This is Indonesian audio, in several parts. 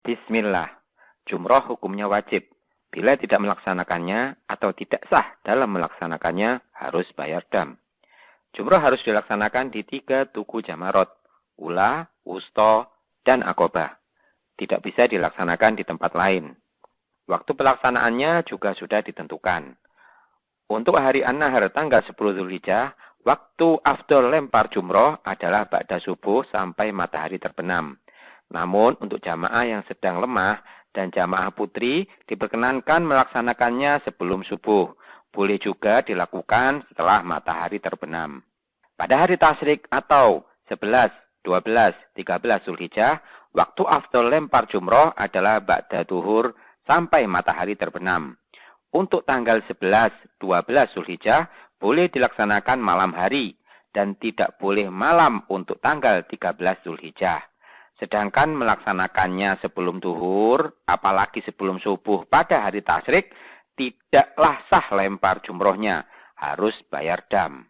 Bismillah. Jumroh hukumnya wajib. Bila tidak melaksanakannya atau tidak sah dalam melaksanakannya, harus bayar dam. Jumroh harus dilaksanakan di 3 tugu jamarot, ula, wusto, dan akobah. Tidak bisa dilaksanakan di tempat lain. Waktu pelaksanaannya juga sudah ditentukan. Untuk hari An-Nahar tanggal 10 Zulhijjah, waktu afdol lempar jumroh adalah ba'da subuh sampai matahari terbenam. Namun untuk jamaah yang sedang lemah dan jamaah putri diperkenankan melaksanakannya sebelum subuh. Boleh juga dilakukan setelah matahari terbenam. Pada hari tasyrik atau 11, 12, 13 Zulhijjah, waktu afdol lempar jumroh adalah ba'da duhur sampai matahari terbenam. Untuk tanggal 11, 12 Zulhijjah boleh dilaksanakan malam hari dan tidak boleh malam untuk tanggal 13 Zulhijjah. Sedangkan melaksanakannya sebelum duhur, apalagi sebelum subuh pada hari tasyrik, tidaklah sah lempar jumrohnya, harus bayar dam.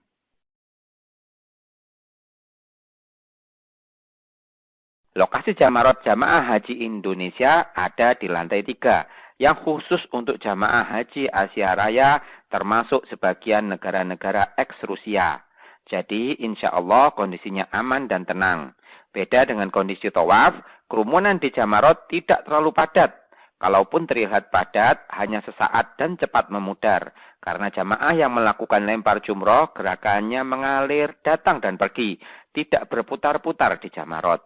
Lokasi jamarot jamaah haji Indonesia ada di lantai 3, yang khusus untuk jamaah haji Asia Raya, termasuk sebagian negara-negara ex-Rusia. Jadi, insya Allah kondisinya aman dan tenang. Beda dengan kondisi tawaf, kerumunan di jamarot tidak terlalu padat. Kalaupun terlihat padat, hanya sesaat dan cepat memudar. Karena jamaah yang melakukan lempar jumroh, gerakannya mengalir, datang dan pergi. Tidak berputar-putar di jamarot.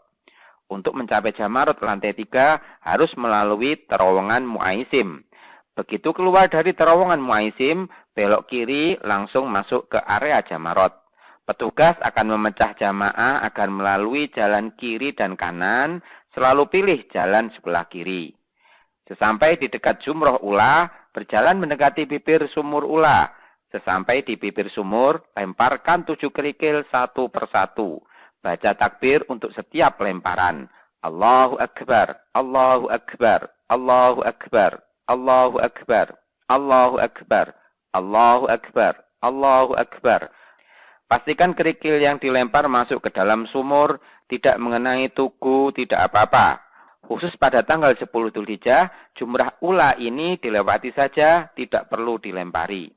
Untuk mencapai jamarot lantai 3, harus melalui terowongan Mu'aisim. Begitu keluar dari terowongan Mu'aisim, belok kiri langsung masuk ke area jamarot. Petugas akan memecah jamaah agar melalui jalan kiri dan kanan, selalu pilih jalan sebelah kiri. Sesampai di dekat jumroh ula, berjalan mendekati bibir sumur ula. Sesampai di bibir sumur, lemparkan 7 kerikil satu persatu. Baca takbir untuk setiap lemparan. Allahu Akbar, Allahu Akbar, Allahu Akbar, Allahu Akbar, Allahu Akbar, Allahu Akbar, Allahu Akbar. Pastikan kerikil yang dilempar masuk ke dalam sumur, tidak mengenai tugu, tidak apa-apa. Khusus pada tanggal 10 Dzulhijjah, jumrah ula ini dilewati saja, tidak perlu dilempari.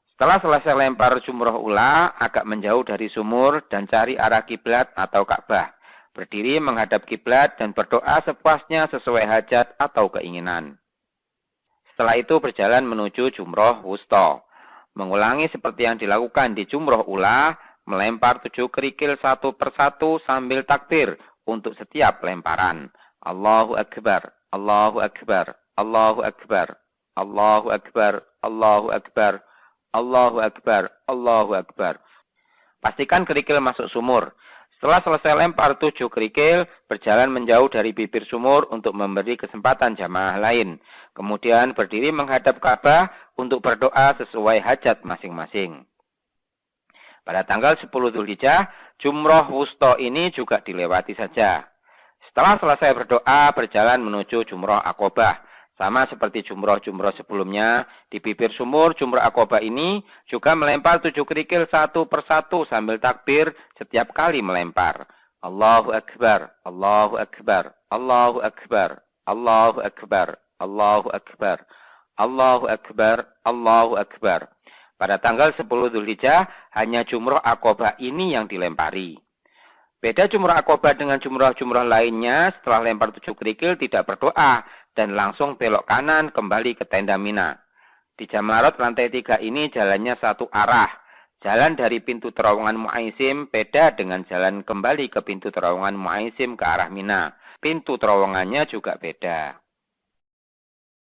Setelah selesai lempar jumrah ula, agak menjauh dari sumur dan cari arah kiblat atau Ka'bah. Berdiri menghadap kiblat dan berdoa sepuasnya sesuai hajat atau keinginan. Setelah itu berjalan menuju jumroh wusto. Mengulangi seperti yang dilakukan di jumroh ula, melempar 7 kerikil satu persatu sambil takbir untuk setiap lemparan. Allahu Akbar, Allahu Akbar, Allahu Akbar, Allahu Akbar, Allahu Akbar, Allahu Akbar, Allahu Akbar. Pastikan kerikil masuk sumur. Setelah selesai lempar 7 kerikil, berjalan menjauh dari bibir sumur untuk memberi kesempatan jamaah lain. Kemudian berdiri menghadap Ka'bah untuk berdoa sesuai hajat masing-masing. Pada tanggal 10 Dzulhijjah, jumroh wusto ini juga dilewati saja. Setelah selesai berdoa, berjalan menuju jumroh akobah. Sama seperti jumroh-jumroh sebelumnya, di bibir sumur jumroh akobah ini juga melempar 7 kerikil satu persatu sambil takbir setiap kali melempar. Allahu Akbar, Allahu Akbar, Allahu Akbar, Allahu Akbar, Allahu Akbar, Allahu Akbar, Allahu Akbar. Pada tanggal 10 Dzulhijjah, hanya jumroh akobah ini yang dilempari. Beda jumroh akobah dengan jumroh-jumroh lainnya, setelah lempar 7 kerikil tidak berdoa dan langsung belok kanan kembali ke tenda Mina. Di jamarot lantai 3 ini jalannya satu arah. Jalan dari pintu terowongan Mu'aisim beda dengan jalan kembali ke pintu terowongan Mu'aisim ke arah Mina. Pintu terowongannya juga beda.